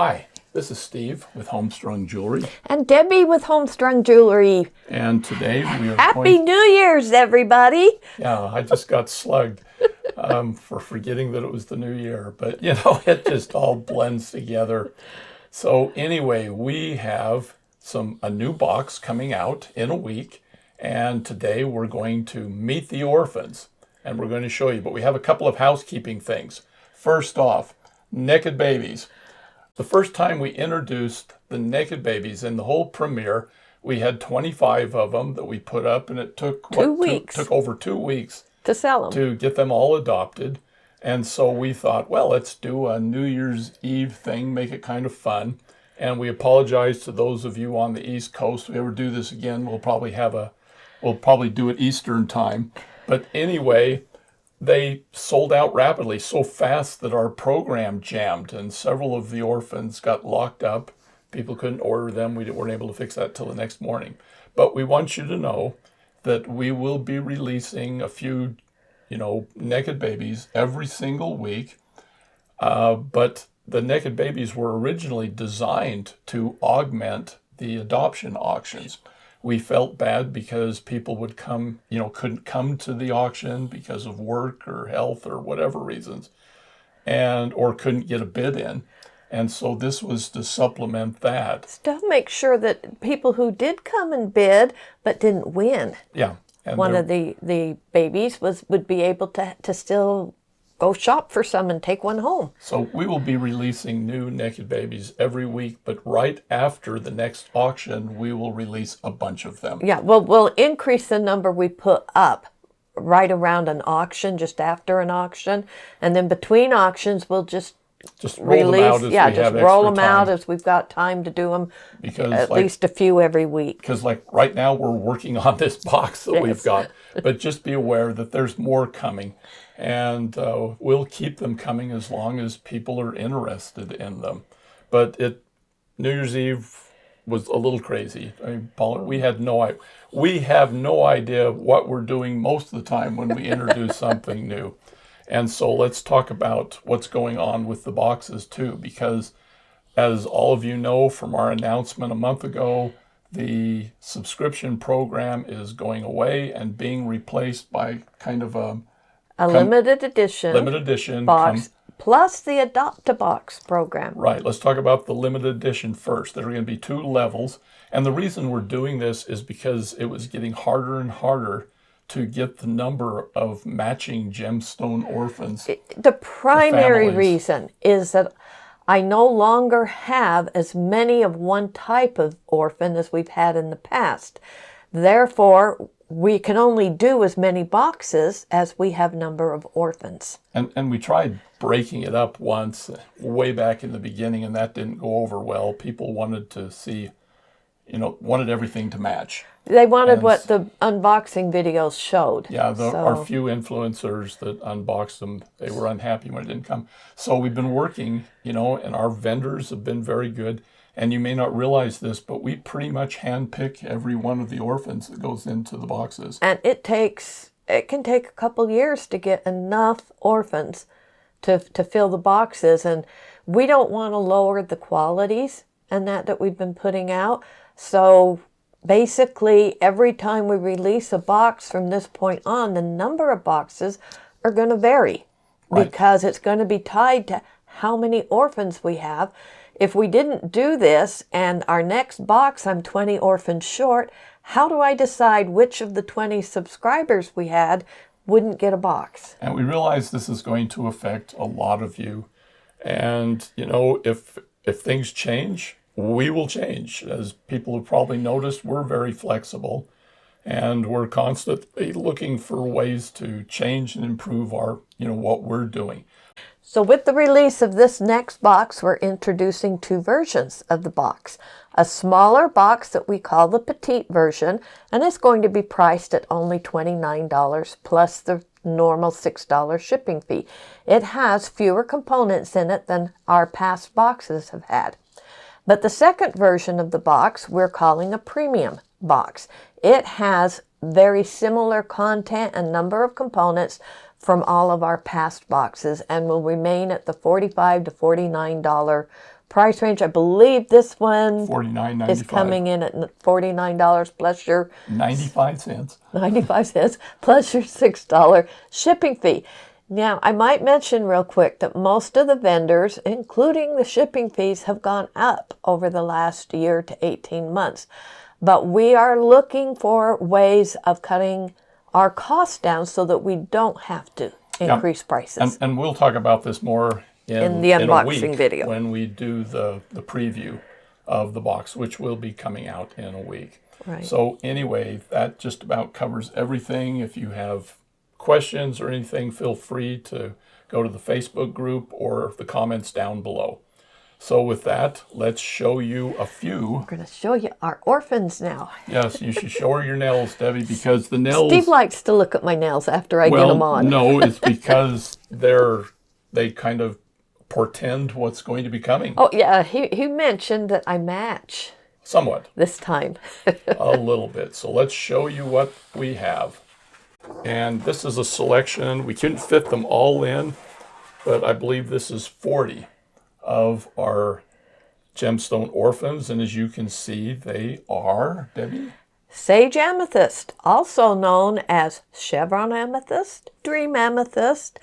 Hi, this is Steve with HomeStrung Jewelry. And Debbie with HomeStrung Jewelry. And today we are Happy New Year's, everybody. Yeah, I just got slugged for forgetting that it was the new year. But, you know, it just all blends together. So anyway, we have a new box coming out in a week. And today we're going to meet the orphans. And we're going to show you. But we have a couple of housekeeping things. First off, Nekkid Babies. The first time we introduced the Nekkid Babies in the whole premiere, we had 25 of them that we put up, and it took 2 weeks. Took over 2 weeks to sell them, to get them all adopted. And so we thought, well, let's do a New Year's Eve thing, make it kind of fun. And we apologize to those of you on the East Coast. If we ever do this again, we'll probably do it Eastern time. But anyway, they sold out rapidly, so fast that our program jammed, and several of the orphans got locked up. People couldn't order them. We weren't able to fix that till the next morning. But we want you to know that we will be releasing a few, Nekkid Babies every single week. But the Nekkid Babies were originally designed to augment the adoption auctions. We felt bad because people would couldn't come to the auction because of work or health or whatever reasons, or couldn't get a bid in. And so this was to supplement that. Still make sure that people who did come and bid but didn't win. Yeah. And one of the babies would be able to still go shop for some and take one home. So we will be releasing new Nekkid Babies every week, but right after the next auction, we will release a bunch of them. Yeah, we'll increase the number we put up right around an auction, just after an auction. And then between auctions, we'll just roll them out as we have extra time. Roll them out as we've got time to do them, because at least a few every week. Because right now we're working on this box that we've got, but just be aware that there's more coming, and we'll keep them coming as long as people are interested in them. But New Year's Eve was a little crazy. I mean, Paula, we have no idea what we're doing most of the time when we introduce something new. And so let's talk about what's going on with the boxes too, because as all of you know from our announcement a month ago, the subscription program is going away and being replaced by kind of a limited edition box plus the Adopt-A-Box program. Right. Let's talk about the limited edition first. There are going to be 2 levels. And the reason we're doing this is because it was getting harder and harder to get the number of matching Gemstone Orphans. The primary reason is that I no longer have as many of one type of orphan as we've had in the past. Therefore, we can only do as many boxes as we have number of orphans. And we tried breaking it up once way back in the beginning, and that didn't go over well. People wanted to see, wanted everything to match. They wanted what the unboxing videos showed. Yeah, our few influencers that unboxed them, they were unhappy when it didn't come. So we've been working, and our vendors have been very good. And you may not realize this, but we pretty much handpick every one of the orphans that goes into the boxes. And it can take a couple years to get enough orphans to fill the boxes. And we don't want to lower the qualities and that we've been putting out. So basically, every time we release a box from this point on, the number of boxes are going to vary, because it's going to be tied to how many orphans we have. If we didn't do this and our next box I'm 20 orphans short, how do I decide which of the 20 subscribers we had wouldn't get a box? And we realize this is going to affect a lot of you. And, if things change, we will change. As people have probably noticed, we're very flexible, and we're constantly looking for ways to change and improve our, what we're doing. So with the release of this next box, we're introducing 2 versions of the box. A smaller box that we call the petite version, and it's going to be priced at only $29 plus the normal $6 shipping fee. It has fewer components in it than our past boxes have had. But the second version of the box we're calling a premium box. It has very similar content and number of components from all of our past boxes and will remain at the $45 to $49 price range. I believe this one $49.95. is coming in at $49 plus your 95 cents. 95 cents plus your $6 shipping fee. Now, I might mention real quick that most of the vendors, including the shipping fees, have gone up over the last year to 18 months. But we are looking for ways of cutting our costs down so that we don't have to increase prices. And we'll talk about this more in the unboxing a week video when we do the preview of the box, which will be coming out in a week. Right. So anyway, that just about covers everything. If you have questions or anything, feel free to go to the Facebook group or the comments down below. So with that, let's show you a few. We're going to show you our orphans now. Yes, you should show her your nails, Debbie, because the nails... Steve likes to look at my nails after I get them on. No, it's because they kind of portend what's going to be coming. Oh, yeah, he mentioned that I match. Somewhat. This time. A little bit. So let's show you what we have. And this is a selection. We couldn't fit them all in, but I believe this is 40 of our Gemstone Orphans. And as you can see, they are, Debbie? Sage amethyst, also known as chevron amethyst, dream amethyst,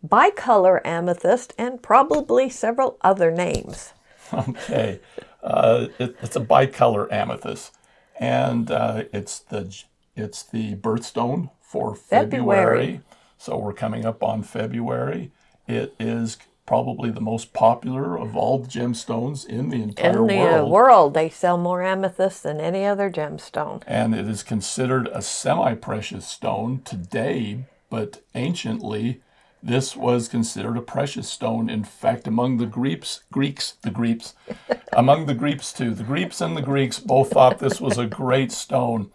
bicolor amethyst, and probably several other names. Okay. It's a bicolor amethyst. And it's the birthstone for February. So we're coming up on February. It is probably the most popular of all gemstones in the entire world. In the world, they sell more amethyst than any other gemstone. And it is considered a semi-precious stone today, but anciently, this was considered a precious stone. In fact, among the Greeks, among the Greeks too, the Greeks and the Greeks both thought this was a great stone.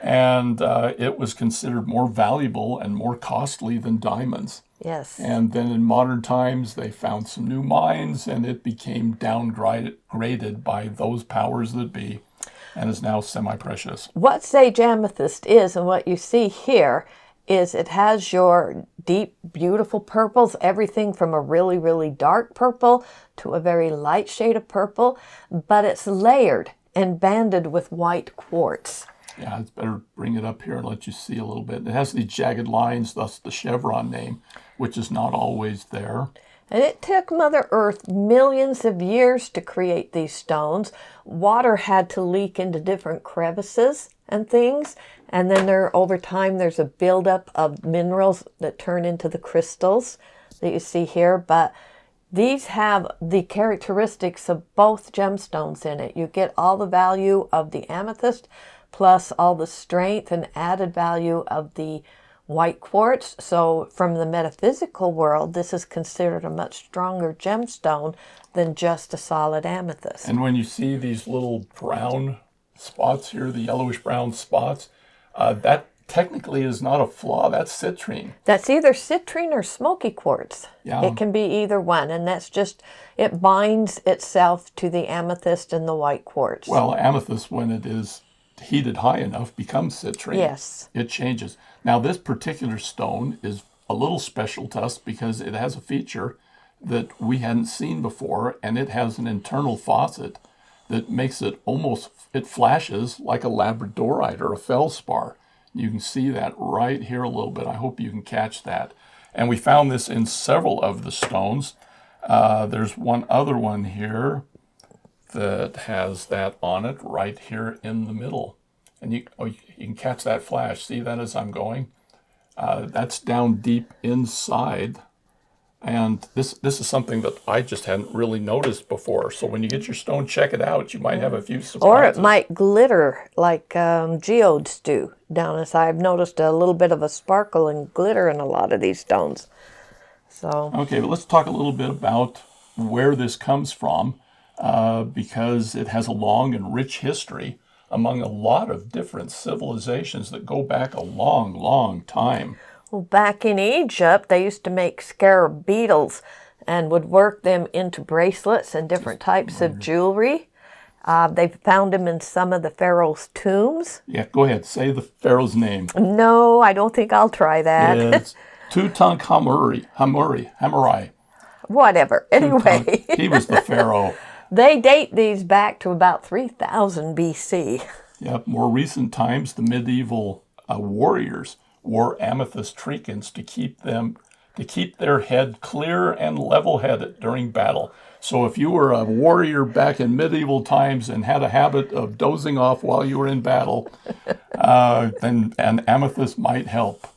And it was considered more valuable and more costly than diamonds. Yes. And then in modern times, they found some new mines, and it became downgraded by those powers that be, and is now semi-precious. What sage amethyst is, and what you see here, is it has your deep, beautiful purples, everything from a really, really dark purple to a very light shade of purple, but it's layered and banded with white quartz. Yeah, it's better bring it up here and let you see a little bit. It has these jagged lines, thus the chevron name, which is not always there. And it took Mother Earth millions of years to create these stones. Water had to leak into different crevices and things. And then over time, there's a buildup of minerals that turn into the crystals that you see here. But these have the characteristics of both gemstones in it. You get all the value of the amethyst, plus all the strength and added value of the white quartz. So from the metaphysical world, this is considered a much stronger gemstone than just a solid amethyst. And when you see these little brown spots here, the yellowish brown spots, that technically is not a flaw, that's citrine. That's either citrine or smoky quartz. Yeah. It can be either one, and that's just, it binds itself to the amethyst and the white quartz. Well, amethyst, when it is heated high enough, becomes citrine. Yes. It changes. Now, this particular stone is a little special to us because it has a feature that we hadn't seen before, and it has an internal faucet that makes it it flashes like a labradorite or a feldspar. You can see that right here a little bit. I hope you can catch that. And we found this in several of the stones. There's one other one here that has that on it right here in the middle. And you can catch that flash. See that as I'm going? That's down deep inside. And this is something that I just hadn't really noticed before. So when you get your stone, check it out. You might have a few surprises. Or it might glitter like geodes do down inside. I've noticed a little bit of a sparkle and glitter in a lot of these stones. So okay, but let's talk a little bit about where this comes from, because it has a long and rich history among a lot of different civilizations that go back a long, long time. Well, back in Egypt, they used to make scarab beetles and would work them into bracelets and different types of jewelry. They found them in some of the pharaoh's tombs. Yeah, go ahead. Say the pharaoh's name. No, I don't think I'll try that. It's Tutankhamun. Whatever. Anyway. He was the pharaoh. They date these back to about 3000 BC. Yep, more recent times, the medieval warriors wore amethyst trinkets to keep their head clear and level-headed during battle. So if you were a warrior back in medieval times and had a habit of dozing off while you were in battle, then an amethyst might help.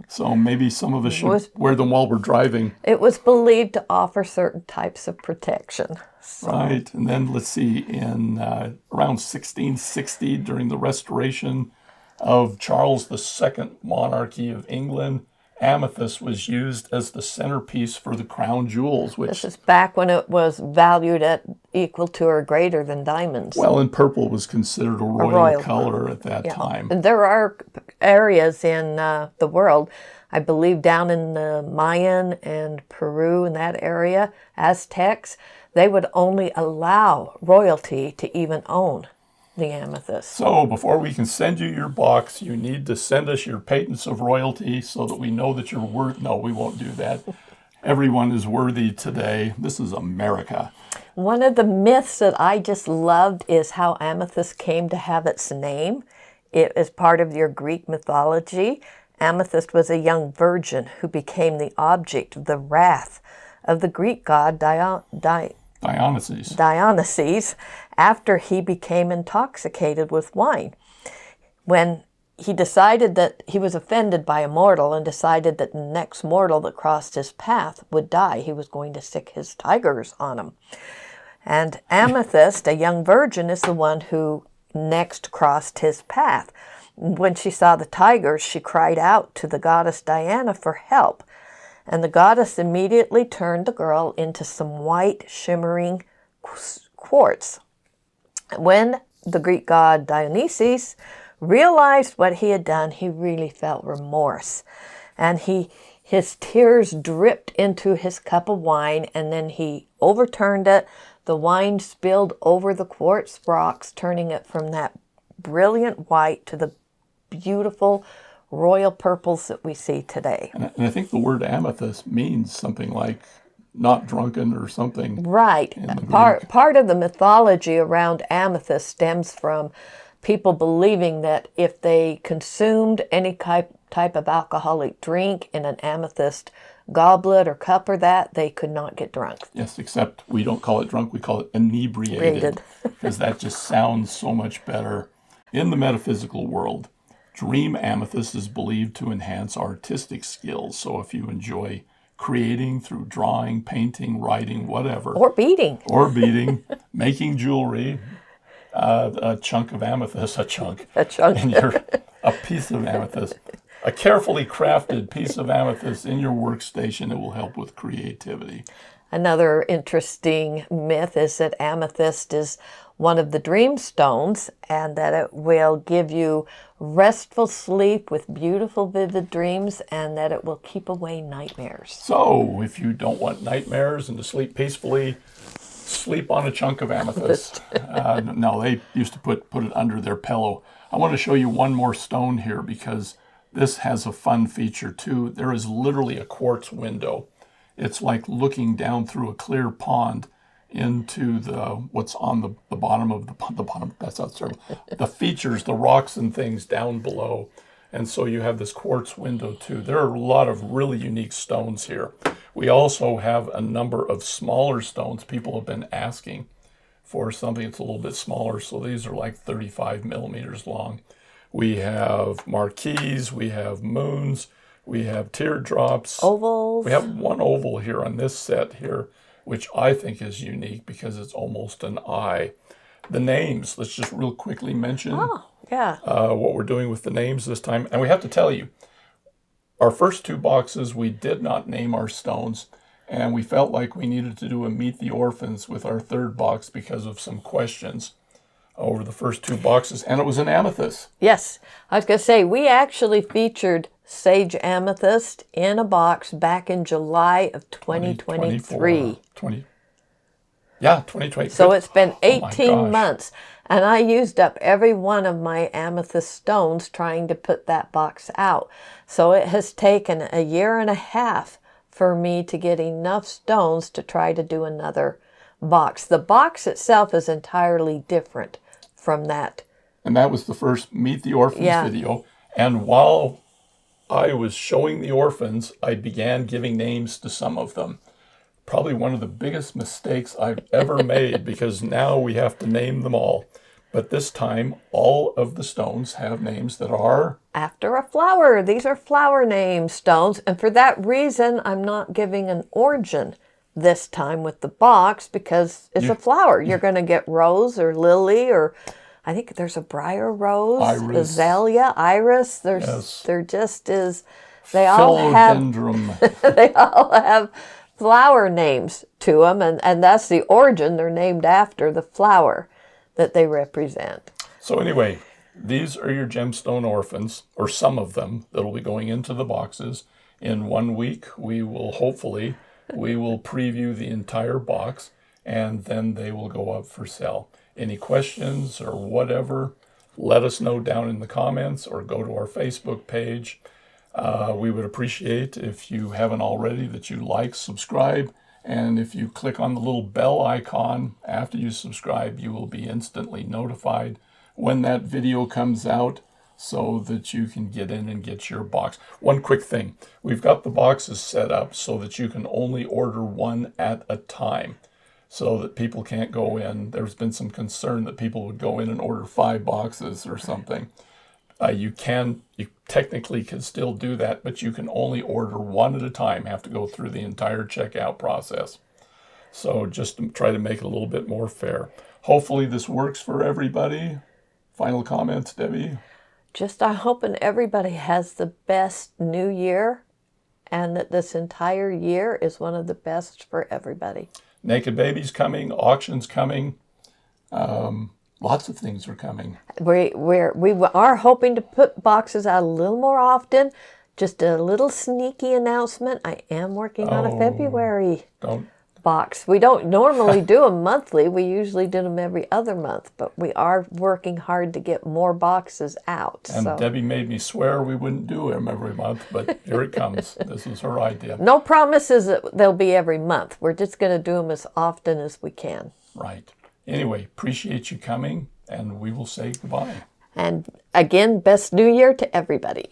So maybe some of us should wear them while we're driving. It was believed to offer certain types of protection. So. Right, and then let's see, in around 1660, during the restoration of Charles II monarchy of England, amethyst was used as the centerpiece for the crown jewels. Which, this is back when it was valued at equal to or greater than diamonds. Well, and purple was considered a royal color at that time. And there are areas in the world, I believe down in the Mayan and Peru, in that area, Aztecs, they would only allow royalty to even own the amethyst. So before we can send you your box, you need to send us your patents of royalty so that we know that you're worth. No, we won't do that. Everyone is worthy today. This is America. One of the myths that I just loved is how amethyst came to have its name. It is part of your Greek mythology. Amethyst was a young virgin who became the object of the wrath of the Greek god Dionysus after he became intoxicated with wine. When he decided that he was offended by a mortal and decided that the next mortal that crossed his path would die, he was going to sick his tigers on him. And Amethyst, a young virgin, is the one who next crossed his path. When she saw the tigers, she cried out to the goddess Diana for help. And the goddess immediately turned the girl into some white, shimmering quartz. When the Greek god Dionysus realized what he had done, he really felt remorse. And his tears dripped into his cup of wine, and then he overturned it. The wine spilled over the quartz rocks, turning it from that brilliant white to the beautiful royal purples that we see today. And I think the word amethyst means something like not drunken or something. Right. Part of the mythology around amethyst stems from people believing that if they consumed any type of alcoholic drink in an amethyst goblet or cup or that, they could not get drunk. Yes, except we don't call it drunk, we call it inebriated, because that just sounds so much better. In the metaphysical world, dream amethyst is believed to enhance artistic skills. So if you enjoy creating through drawing, painting, writing, whatever. Or beading, making jewelry, a chunk of amethyst, and a piece of amethyst, a carefully crafted piece of amethyst in your workstation, it will help with creativity. Another interesting myth is that amethyst is one of the dream stones and that it will give you restful sleep with beautiful, vivid dreams, and that it will keep away nightmares. So if you don't want nightmares and to sleep peacefully, sleep on a chunk of amethyst. No, they used to put it under their pillow. I want to show you one more stone here because this has a fun feature too. There is literally a quartz window. It's like looking down through a clear pond into what's on the bottom of the bottom. That's not terrible. The features, the rocks and things down below. And so you have this quartz window too. There are a lot of really unique stones here. We also have a number of smaller stones. People have been asking for something that's a little bit smaller. So these are like 35 millimeters long. We have marquees, we have moons, we have teardrops. Ovals. We have one oval here on this set here, which I think is unique because it's almost an eye. The names, let's just real quickly mention what we're doing with the names this time. And we have to tell you, our first two boxes, we did not name our stones. And we felt like we needed to do a Meet the Orphans with our third box because of some questions over the first two boxes. And it was an amethyst. Yes. I was going to say, we actually featured sage amethyst in a box back in July of 2023. 2023. So it's been 18 months. And I used up every one of my amethyst stones trying to put that box out. So it has taken a year and a half for me to get enough stones to try to do another box. The box itself is entirely different from that. And that was the first Meet the Orphans Yeah. video. And while I was showing the orphans, I began giving names to some of them. Probably one of the biggest mistakes I've ever made, because now we have to name them all. But this time, all of the stones have names that are After a flower. These are flower name stones. And for that reason, I'm not giving an origin this time with the box, because it's a flower. You're going to get rose or lily, or I think there's a briar rose, Iris. azalea, iris. Yes. There just is. They all have philodendron. they all have flower names to them, and that's the origin. They're named after the flower that they represent. So anyway, these are your Gemstone Orphans, or some of them that'll be going into the boxes. In 1 week, we will preview the entire box, and then they will go up for sale. Any questions or whatever, let us know down in the comments or go to our Facebook page. We would appreciate, if you haven't already, that you like, subscribe, and if you click on the little bell icon after you subscribe, you will be instantly notified when that video comes out, so that you can get in and get your box. One quick thing, we've got the boxes set up so that you can only order one at a time, so that people can't go in. There's been some concern that people would go in and order 5 boxes or something. You technically can still do that, but you can only order one at a time, have to go through the entire checkout process. So just to try to make it a little bit more fair. Hopefully this works for everybody. Final comments, Debbie? I'm hoping everybody has the best new year, and that this entire year is one of the best for everybody. Nekkid Babies coming, auctions coming. Lots of things are coming. We are hoping to put boxes out a little more often. Just a little sneaky announcement. I am working on a February box. We don't normally do them monthly. We usually do them every other month, but we are working hard to get more boxes out. And Debbie made me swear we wouldn't do them every month, but here it comes. This is her idea. No promises that they'll be every month. We're just going to do them as often as we can. Right. Anyway, appreciate you coming, and we will say goodbye. And again, best New Year to everybody.